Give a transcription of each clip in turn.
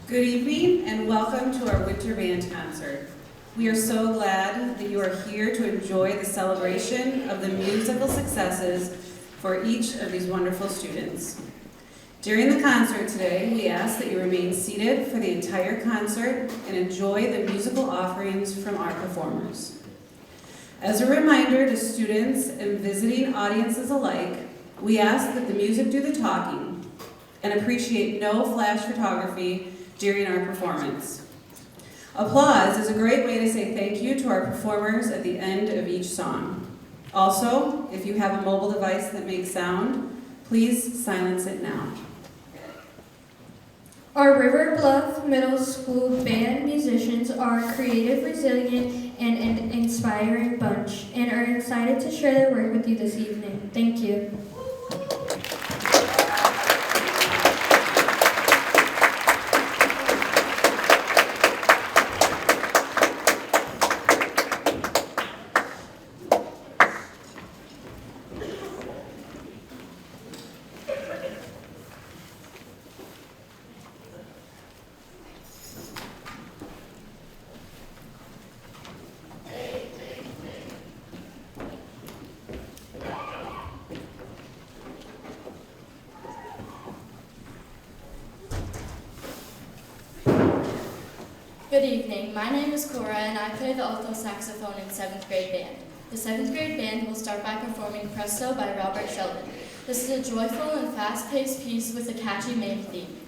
Good evening and welcome to our Winter Band Concert. We are so glad that you are here to enjoy the celebration of the musical successes for each of these wonderful students. During the concert today, we ask that you remain seated for the entire concert and enjoy the musical offerings from our performers. As a reminder to students and visiting audiences alike, we ask that the music do the talking and appreciate no flash photography during our performance. Applause is a great way to say thank you to our performers at the end of each song. Also, if you have a mobile device that makes sound, please silence it now. Our River Bluff Middle School band musicians are a creative, resilient, and an inspiring bunch, and are excited to share their work with you this evening. Thank you. Good evening, my name is Cora and I play the alto saxophone in 7th grade band. The 7th grade band will start by performing Presto by Robert Sheldon. This is a joyful and fast-paced piece with a catchy main theme.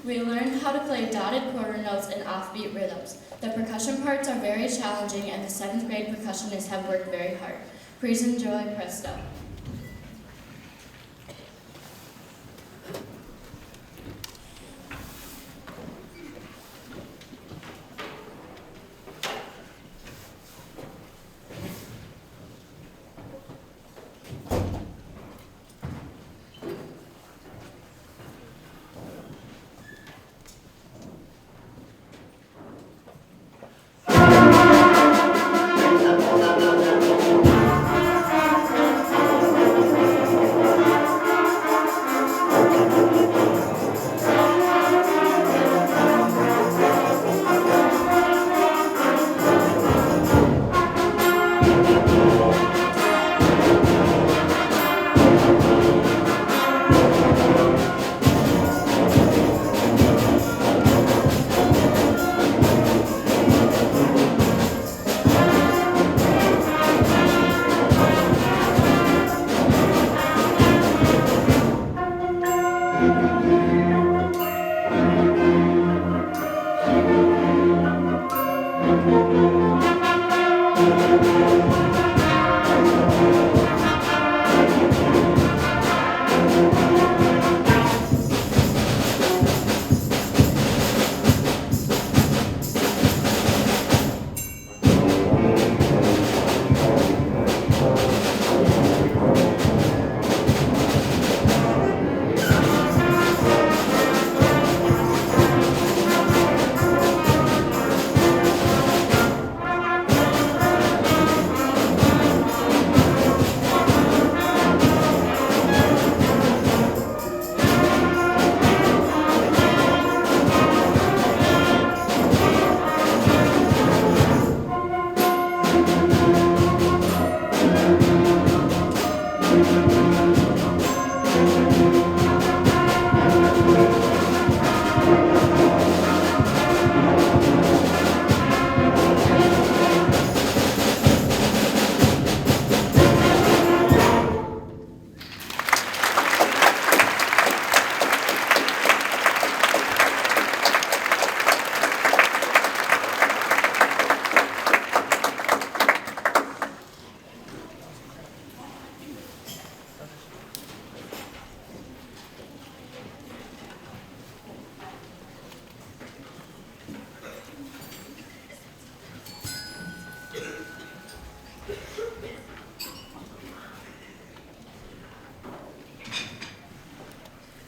We learned how to play dotted quarter notes and offbeat rhythms. The percussion parts are very challenging and the 7th grade percussionists have worked very hard. Please enjoy Presto.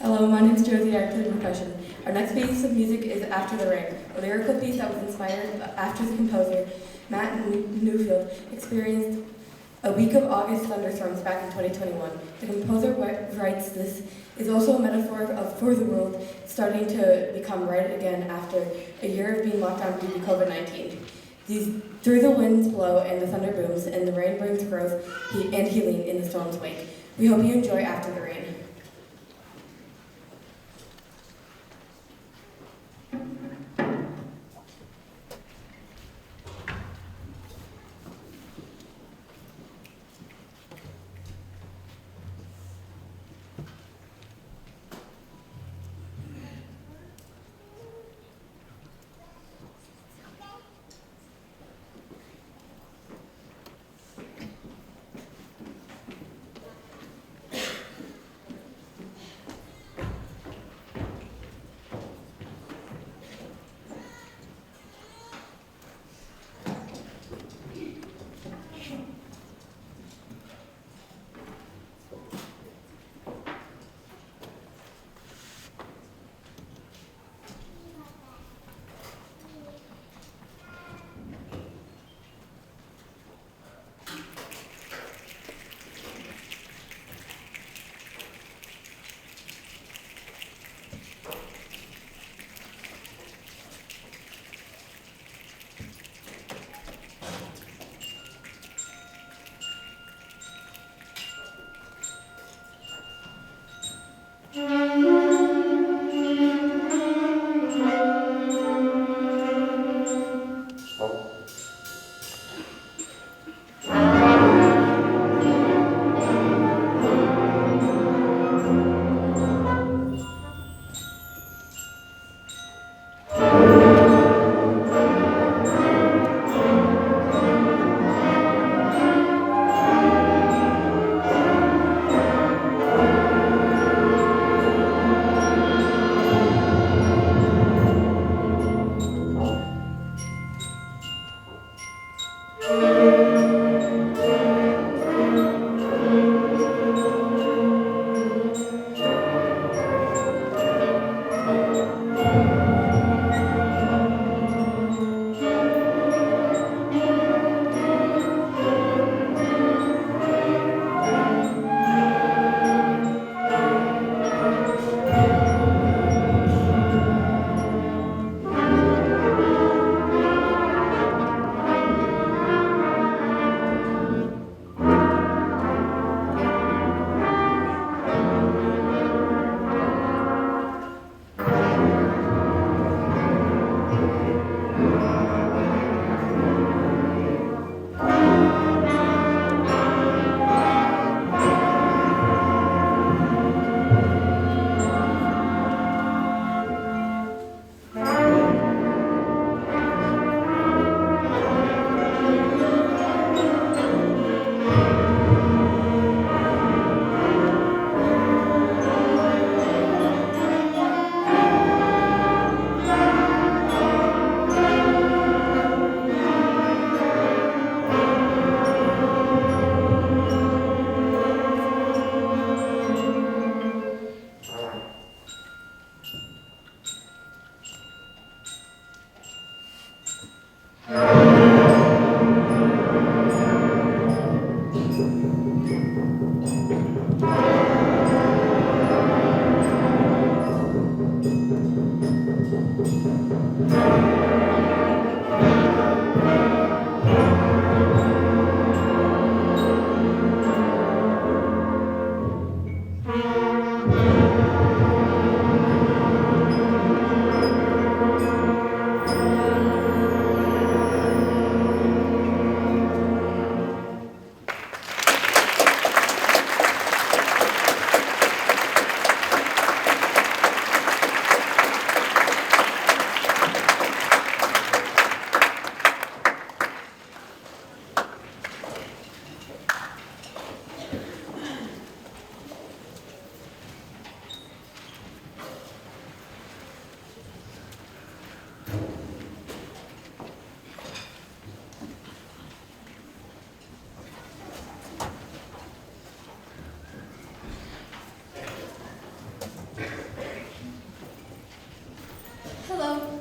Hello, my name is Josie. I play percussion. Our next piece of music is After the Rain, a lyrical piece that was inspired after the composer, Matt Newfield, experienced A week of August thunderstorms back in 2021. The composer writes this is also a metaphor for the world starting to become right again after a year of being locked down due to COVID-19. Through the winds blow and the thunder booms and the rain brings growth and healing in the storm's wake. We hope you enjoy After the Rain.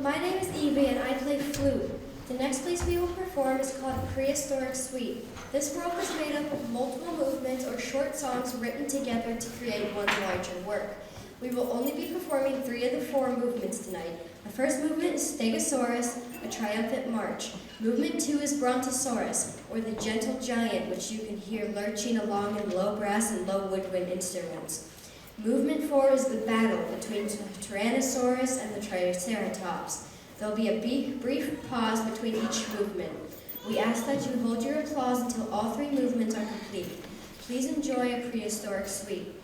My name is Evie and I play flute. The next piece we will perform is called a prehistoric suite. This work was made up of multiple movements or short songs written together to create one larger work. We will only be performing 3 of the 4 movements tonight. The first movement is Stegosaurus, a triumphant march. Movement 2 is Brontosaurus, or the gentle giant, which you can hear lurching along in low brass and low woodwind instruments. Movement 4 is the battle between the Tyrannosaurus and the Triceratops. There will be a brief pause between each movement. We ask that you hold your applause until all 3 movements are complete. Please enjoy a prehistoric suite.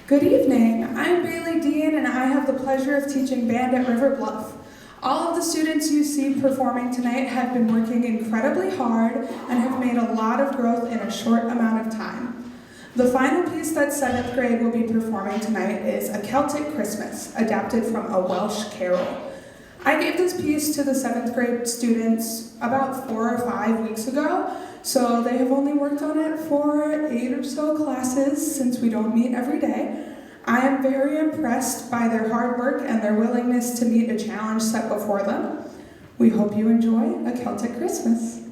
Good evening. I'm Bailey Dean and I have the pleasure of teaching band at River Bluff. All of the students you see performing tonight have been working incredibly hard and have made a lot of growth in a short amount of time. The final piece that 7th grade will be performing tonight is A Celtic Christmas, adapted from a Welsh carol. I gave this piece to the 7th grade students about 4 or 5 weeks ago, so they have only worked on it for 8 or so classes since we don't meet every day. I am very impressed by their hard work and their willingness to meet a challenge set before them. We hope you enjoy A Celtic Christmas.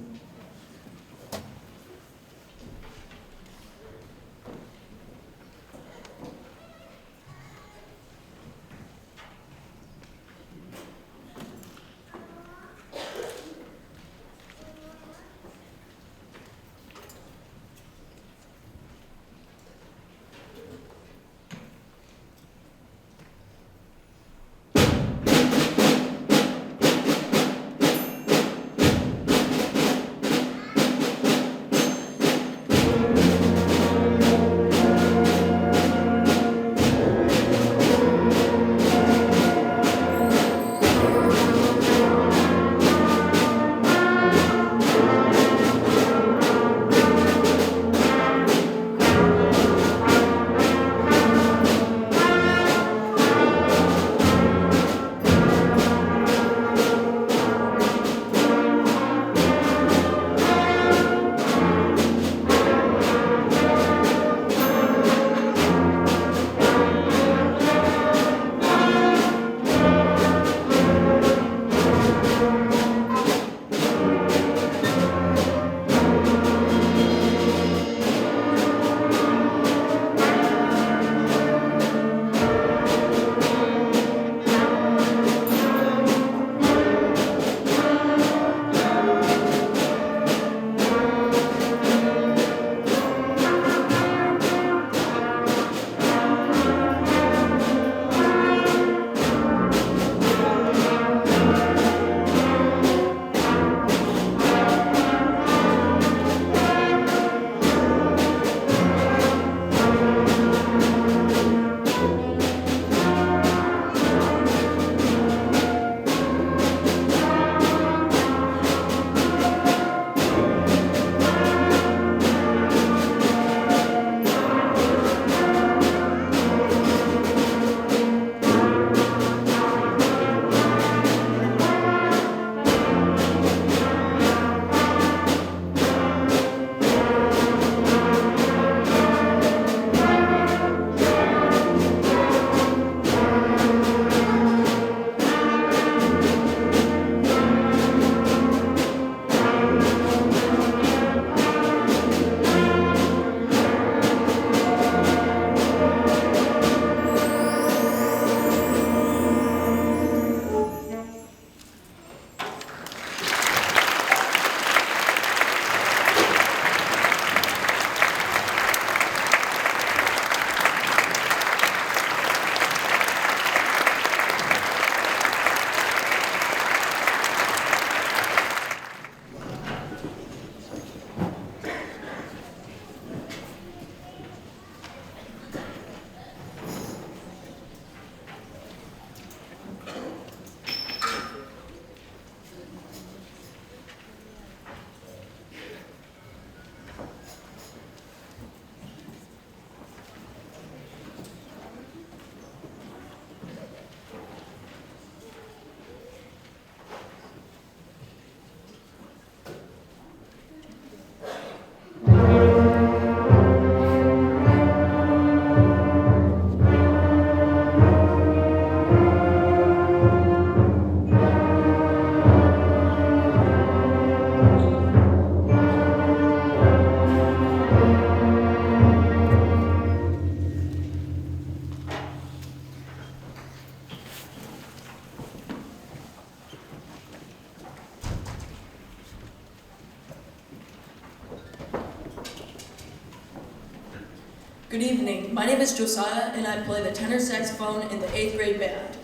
Good evening. My name is Josiah, and I play the tenor saxophone in the 8th grade band.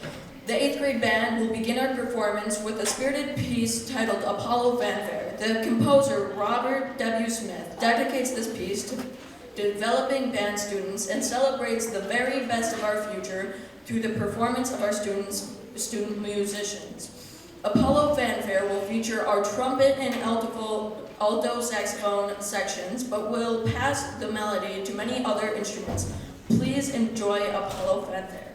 The 8th grade band will begin our performance with a spirited piece titled Apollo Fanfare. The composer, Robert W. Smith, dedicates this piece developing band students, and celebrates the very best of our future through the performance of our student musicians. Apollo Fanfare will feature our trumpet and alto saxophone sections, but will pass the melody to many other instruments. Please enjoy Apollo Fanfare.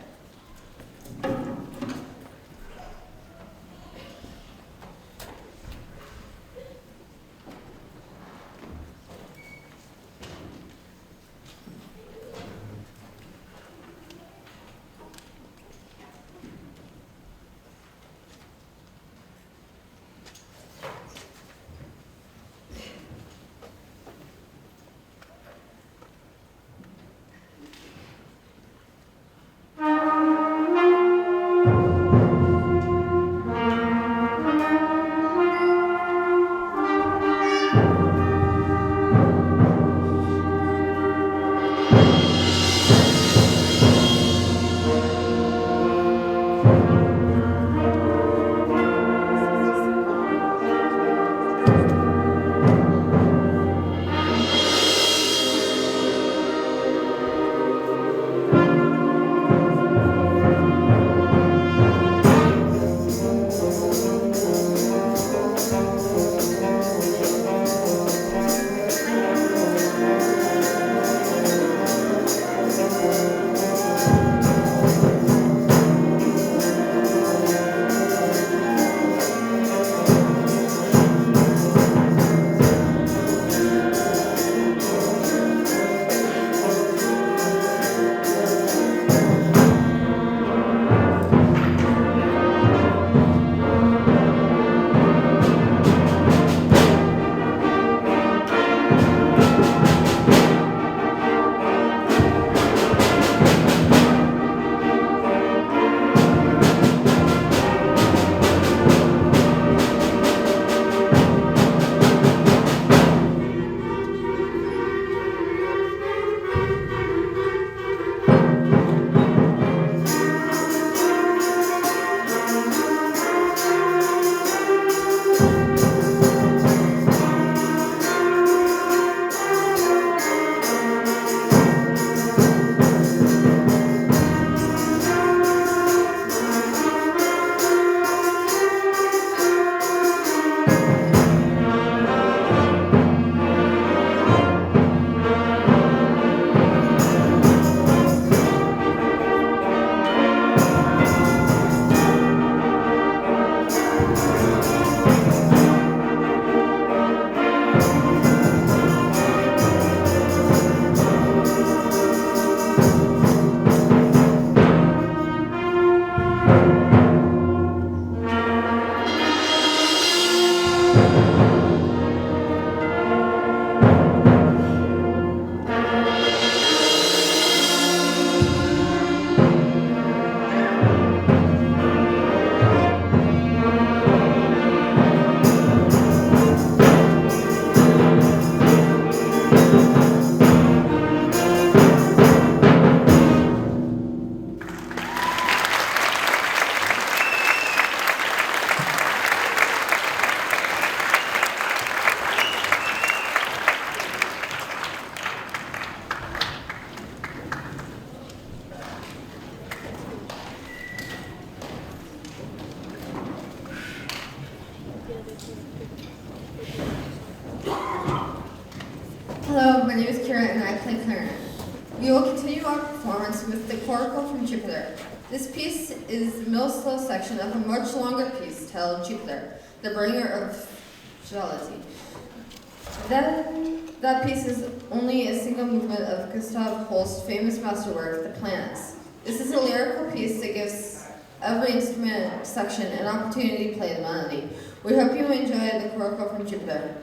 Hello, my name is Kira and I play clarinet. We will continue our performance with the Coracle from Jupiter. This piece is the middle slow section of a much longer piece titled Jupiter, the bringer of jollity. That piece is only a single movement of Gustav Holst's famous masterwork, The Planets. This is a lyrical piece that gives every instrument section an opportunity to play the melody. We hope you enjoy the Coracle from Jupiter.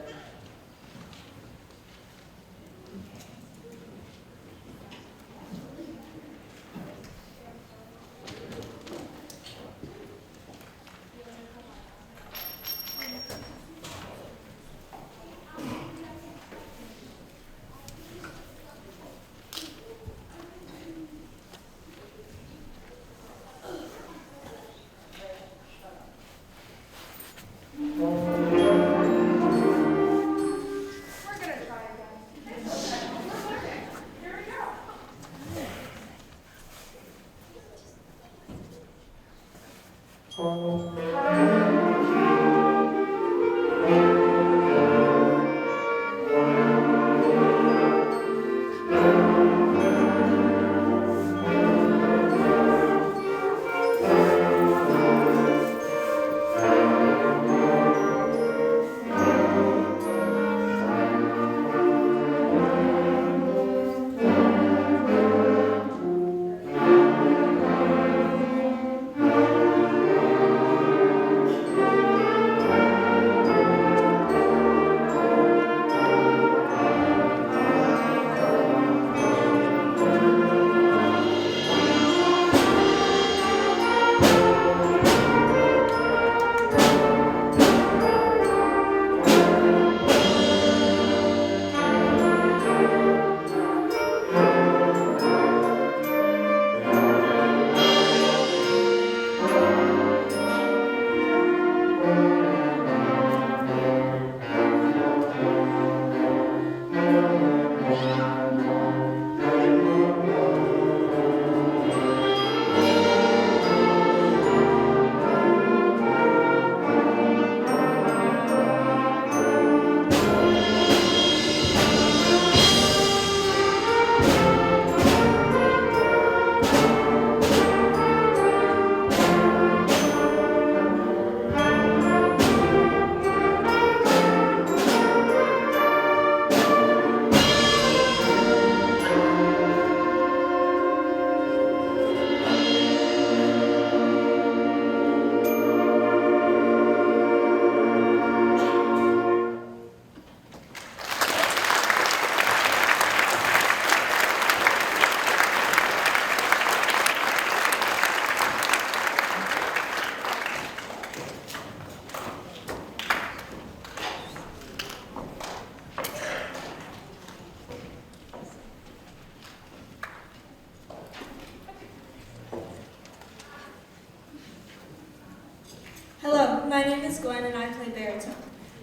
Hello, my name is Gwen and I play baritone.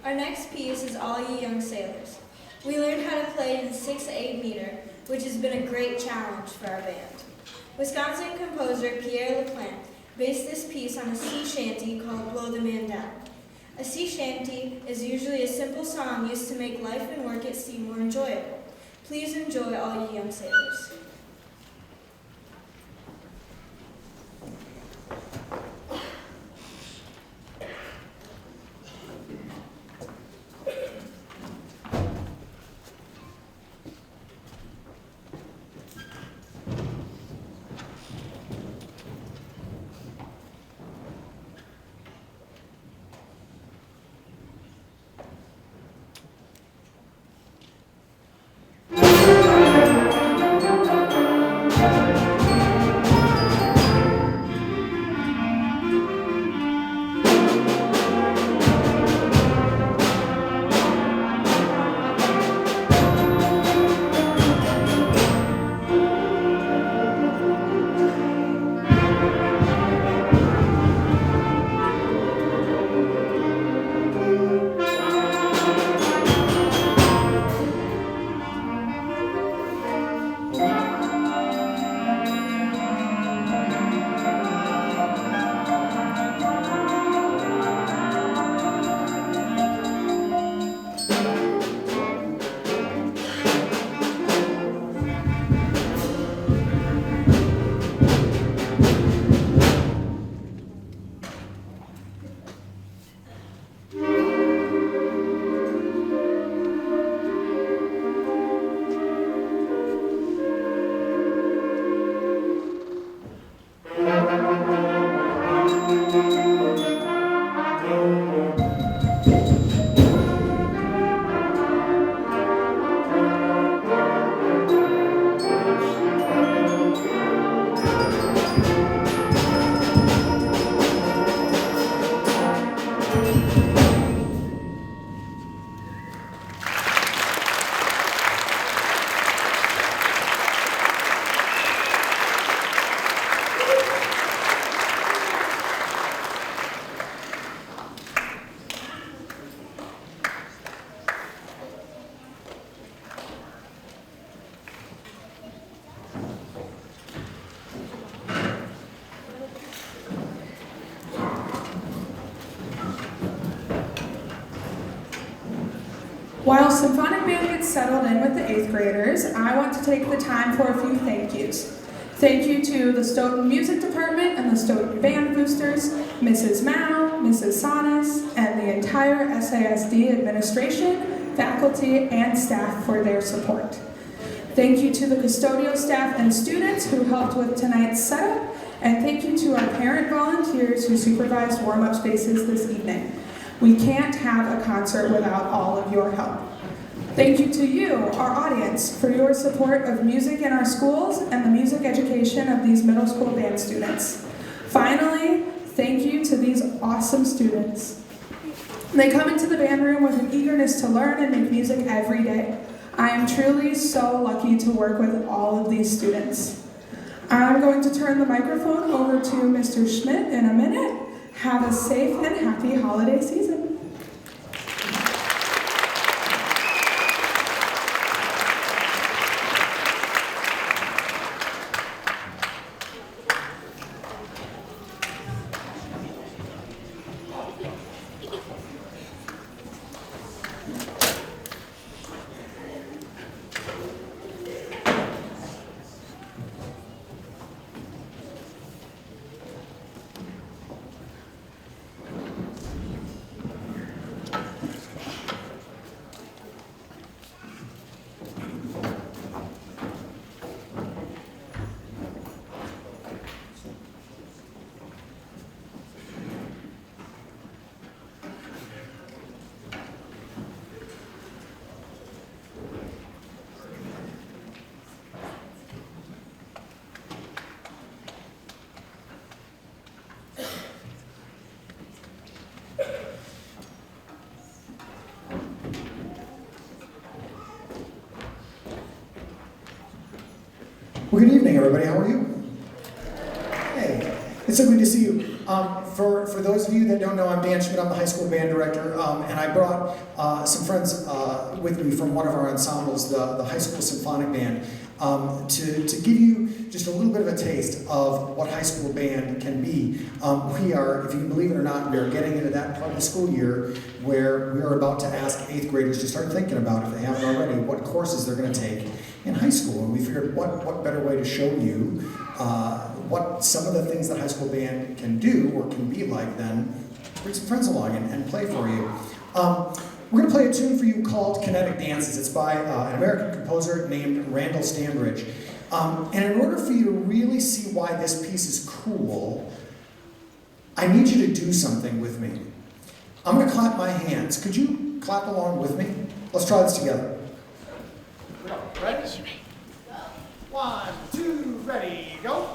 Our next piece is All Ye Young Sailors. We learned how to play in 6/8 meter, which has been a great challenge for our band. Wisconsin composer Pierre LaPlante based this piece on a sea shanty called Blow the Man Down. A sea shanty is usually a simple song used to make life and work at sea more enjoyable. Please enjoy All Ye Young Sailors. While Symphonic Band gets settled in with the 8th graders, I want to take the time for a few thank yous. Thank you to the Stoughton Music Department and the Stoughton Band Boosters, Mrs. Mao, Mrs. Sonis, and the entire SASD administration, faculty, and staff for their support. Thank you to the custodial staff and students who helped with tonight's setup, and thank you to our parent volunteers who supervised warm-up spaces this evening. We can't have a concert without all of your help. Thank you to you, our audience, for your support of music in our schools and the music education of these middle school band students. Finally, thank you to these awesome students. They come into the band room with an eagerness to learn and make music every day. I am truly so lucky to work with all of these students. I'm going to turn the microphone over to Mr. Schmidt in a minute. Have a safe and happy holiday season. Well, good evening, everybody. How are you? Hey, it's so good to see you. For those of you that don't know, I'm Dan Schmidt. I'm the high school band director, and I brought some friends with me from one of our ensembles, the high school symphonic band, to give you just a little bit of a taste of what high school band can be. We are, if you believe it or not, we are getting into that part of the school year where we are about to ask 8th graders to start thinking about, if they haven't already, what courses they're going to take in high school. And we figured what better way to show you what some of the things that high school band can do or can be like than bring some friends along and play for you. We're going to play a tune for you called Kinetic Dances. It's by an American composer named Randall Standridge. And in order for you to really see why this piece is cool, I need you to do something with me. I'm going to clap my hands. Could you clap along with me? Let's try this together. Ready? 1, 2, ready, go.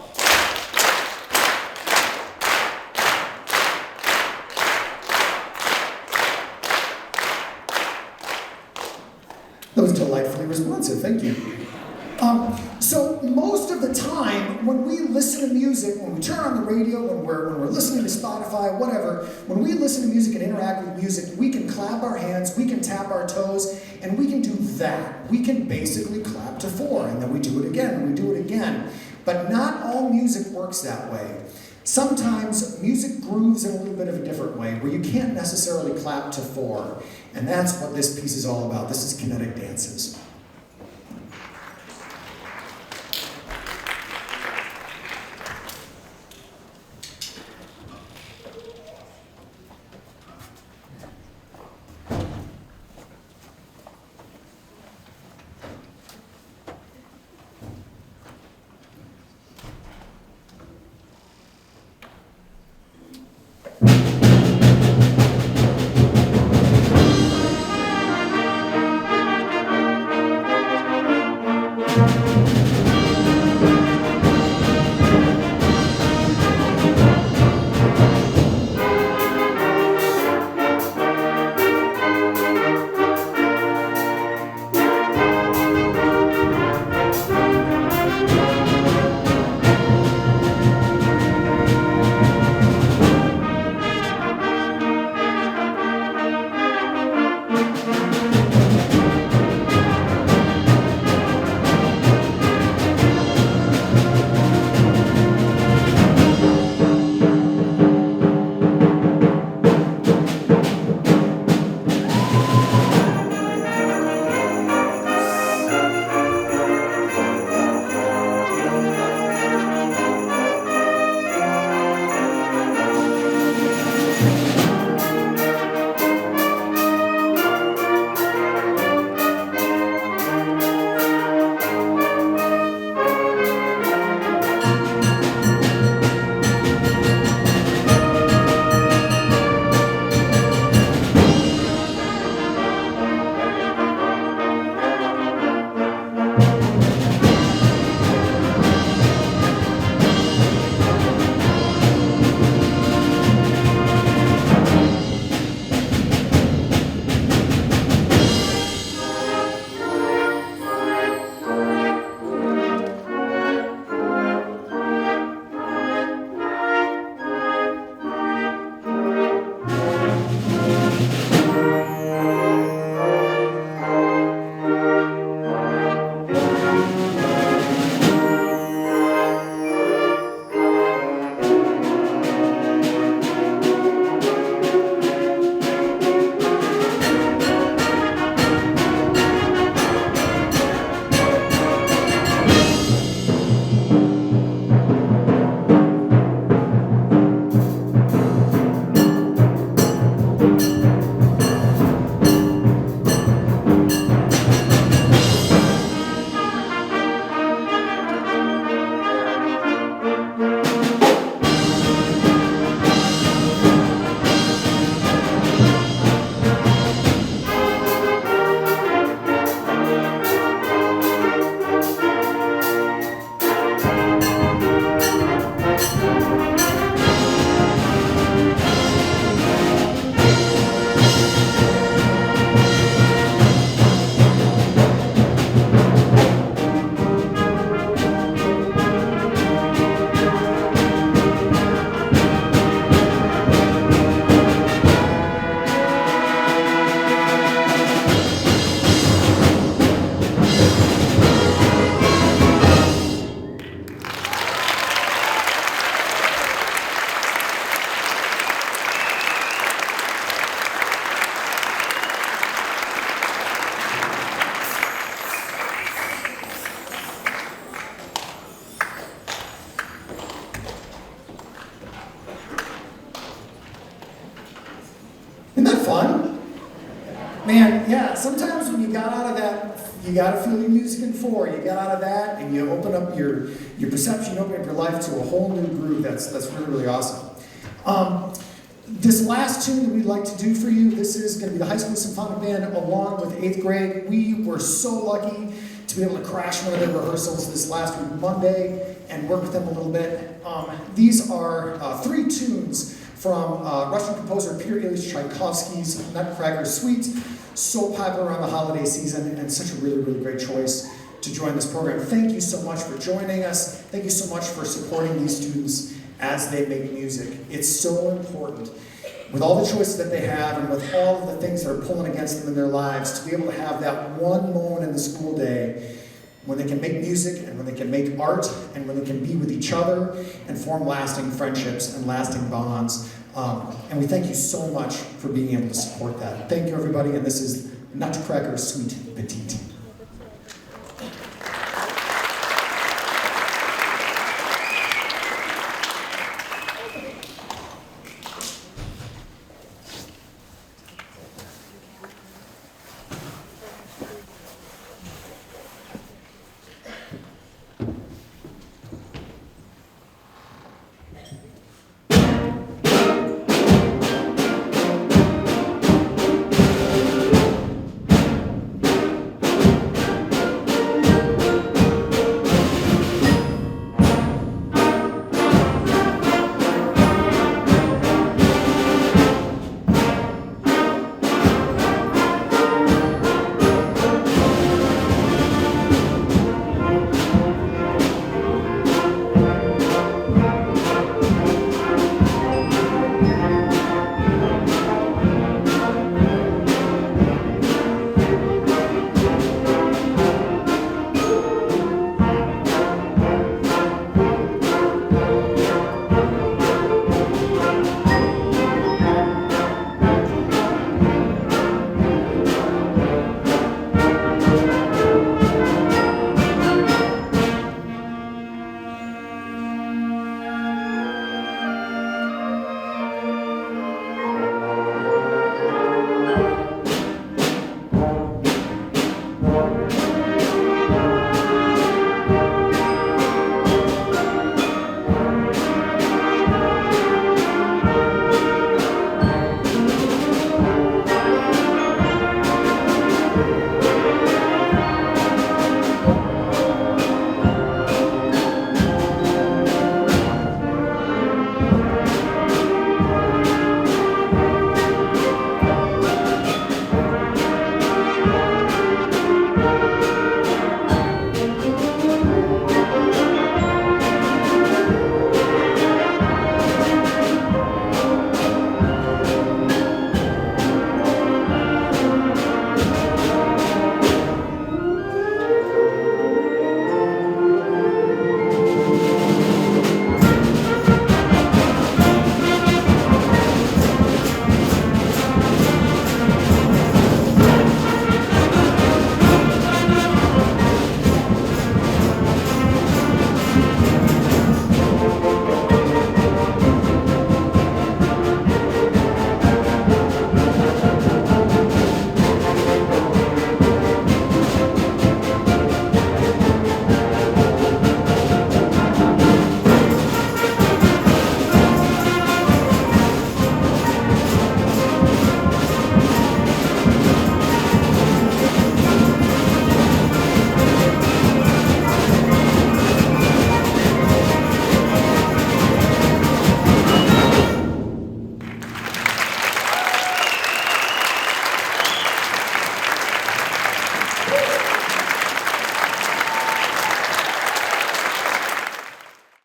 That was delightfully responsive, thank you. So most of the time, when we listen to music, when we turn on the radio, when we're listening to Spotify, whatever, when we listen to music and interact with music, we can clap our hands, we can tap our toes, and we can do that. We can basically clap to 4, and then we do it again, and we do it again. But not all music works that way. Sometimes music grooves in a little bit of a different way, where you can't necessarily clap to 4. And that's what this piece is all about. This is Kinetic Dances. fun? Man, yeah, sometimes when you got out of that, you gotta feel your music in 4, you got out of that, and you open up your perception, you open up your life to a whole new groove. That's really, really awesome. This last tune that we'd like to do for you, this is going to be the High School Symphonic Band along with 8th grade. We were so lucky to be able to crash one of their rehearsals this last week, Monday, and work with them a little bit. These are 3 tunes from Russian composer Peter Ilyich Tchaikovsky's Nutcracker Suite, so popular around the holiday season, and such a really, really great choice to join this program. Thank you so much for joining us. Thank you so much for supporting these students as they make music. It's so important, with all the choices that they have and with all of the things that are pulling against them in their lives, to be able to have that one moment in the school day when they can make music and when they can make art and when they can be with each other and form lasting friendships and lasting bonds. And we thank you so much for being able to support that. Thank you, everybody, and this is Nutcracker Suite Petite.